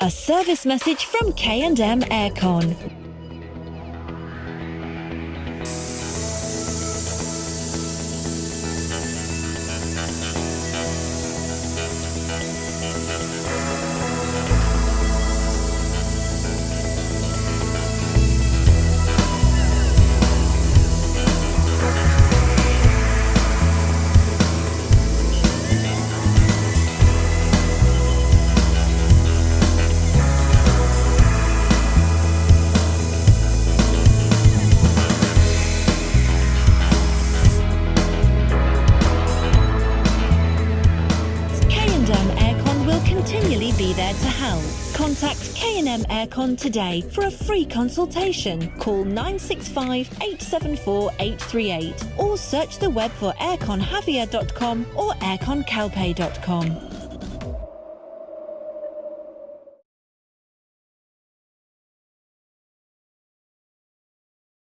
A service message from K&M Aircon. Continually be there to help. Contact K&M Aircon today for a free consultation. Call 965 874 838 or search the web for airconjavier.com or airconcalpe.com.